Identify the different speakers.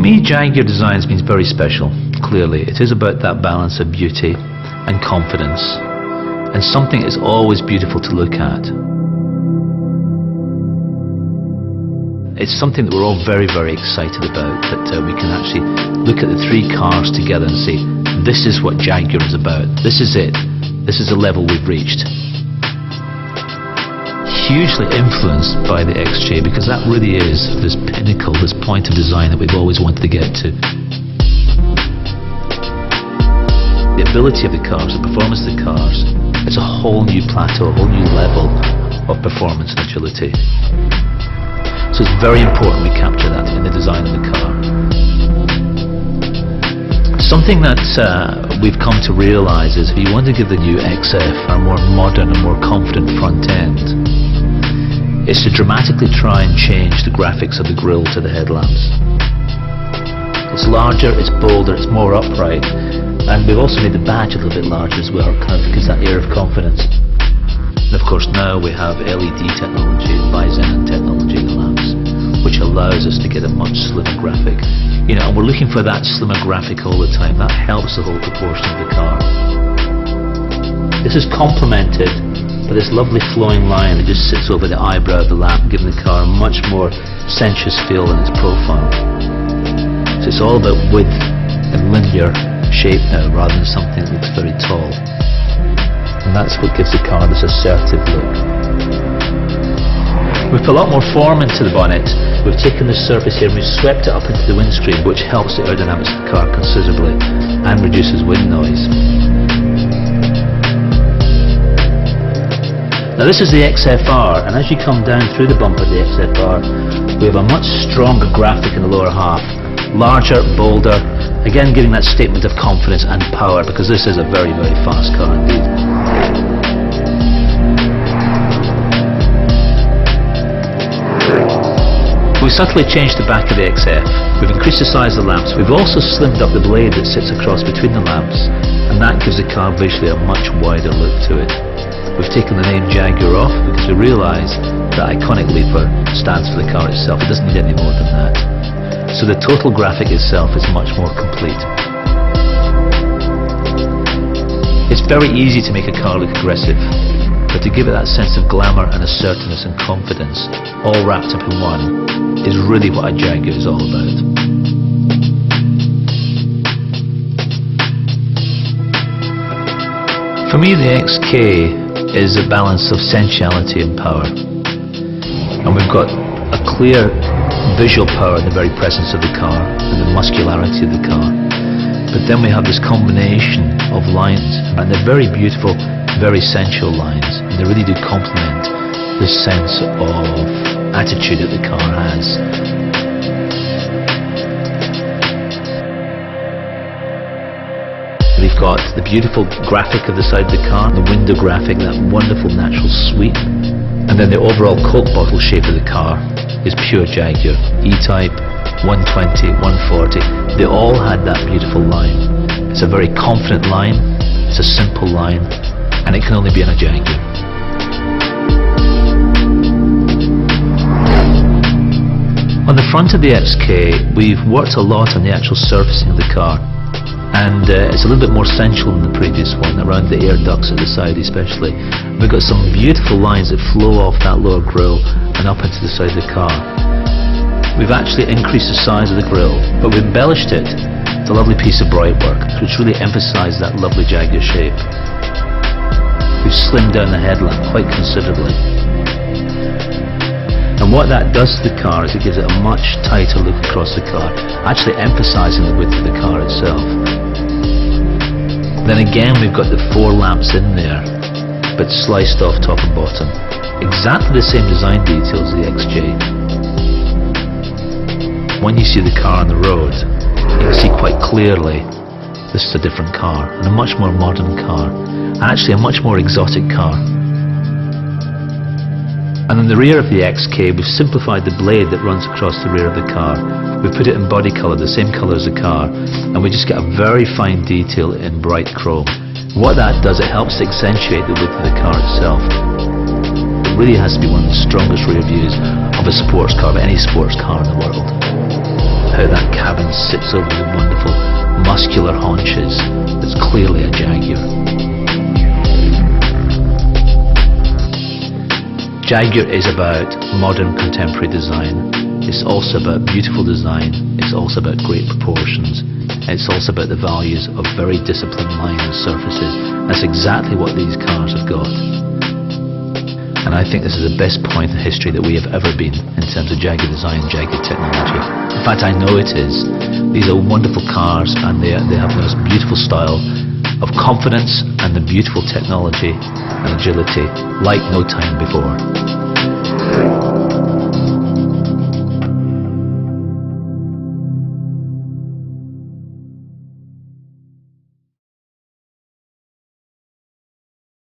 Speaker 1: me, Jaguar designs means very special. Clearly, it is about that balance of beauty and confidence, and something that's always beautiful to look at. It's something that we're all very, very excited about, that we can actually look at the three cars together and say, this is what Jaguar is about. This is it. This is the level we've reached. Hugely influenced by the XJ, because that really is this pinnacle, this point of design that we've always wanted to get to. The ability of the cars, the performance of the cars, it's a whole new plateau, a whole new level of performance and agility. So it's very important we capture that in the design of the car. Something that we've come to realise is if you want to give the new XF a more modern and more confident front end, is to dramatically try and change the graphics of the grille to the headlamps. It's larger, it's bolder, it's more upright, and we've also made the badge a little bit larger as well, kind of gives that air of confidence. And of course now we have LED technology, bi-xenon technology in the lamps, which allows us to get a much slimmer graphic. You know, and we're looking for that slimmer graphic all the time. That helps the whole proportion of the car. This is complemented by this lovely flowing line that just sits over the eyebrow of the lamp, giving the car a much more sensuous feel in its profile. So it's all about width and linear shape now, rather than something that looks very tall. And that's what gives the car this assertive look. We've put a lot more form into the bonnet. We've taken the surface here and we've swept it up into the windscreen, which helps the aerodynamics of the car considerably and reduces wind noise. Now this is the XFR, and as you come down through the bumper of the XFR, we have a much stronger graphic in the lower half, larger, bolder, again giving that statement of confidence and power, because this is a very, very fast car indeed. We've subtly changed the back of the XF. We've increased the size of the lamps. We've also slimmed up the blade that sits across between the lamps, and that gives the car visually a much wider look to it. We've taken the name Jaguar off because we realise that iconic leaper stands for the car itself. It doesn't need any more than that. So the total graphic itself is much more complete. It's very easy to make a car look aggressive, but to give it that sense of glamour and assertiveness and confidence, all wrapped up in one, is really what a Jaguar is all about. For me, the XK is a balance of sensuality and power. And we've got a clear visual power in the very presence of the car and the muscularity of the car. But then we have this combination of lines, and they're very beautiful, very sensual lines, and they really do complement this sense of attitude that the car has. We've got the beautiful graphic of the side of the car, the window graphic, that wonderful natural sweep, and then the overall Coke bottle shape of the car is pure Jaguar. E-Type, 120, 140, they all had that beautiful line. It's a very confident line, it's a simple line, and it can only be in a Jaguar. On the front of the XK, we've worked a lot on the actual surfacing of the car, and it's a little bit more sensual than the previous one, around the air ducts at the side especially. We've got some beautiful lines that flow off that lower grille and up into the side of the car. We've actually increased the size of the grille, but we've embellished it with a lovely piece of bright work, which really emphasised that lovely Jaguar shape. We've slimmed down the headlamp quite considerably. And what that does to the car is it gives it a much tighter look across the car, actually emphasising the width of the car itself. Then again we've got the 4 lamps in there, but sliced off top and bottom. Exactly the same design details as the XJ. When you see the car on the road, you can see quite clearly this is a different car, and a much more modern car, and actually a much more exotic car. And in the rear of the XK, we've simplified the blade that runs across the rear of the car. We've put it in body colour, the same colour as the car, and we just get a very fine detail in bright chrome. What that does, it helps to accentuate the width of the car itself. It really has to be one of the strongest rear views of a sports car, of any sports car in the world. how that cabin sits over the wonderful muscular haunches. It's clearly a Jaguar. Jaguar is about modern contemporary design. It's also about beautiful design. It's also about great proportions. It's also about the values of very disciplined lines and surfaces. That's exactly what these cars have got. And I think this is the best point in history that we have ever been in terms of Jaguar design and Jaguar technology. In fact, I know it is. These are wonderful cars, and they have this beautiful style of confidence and the beautiful technology and agility like no time before.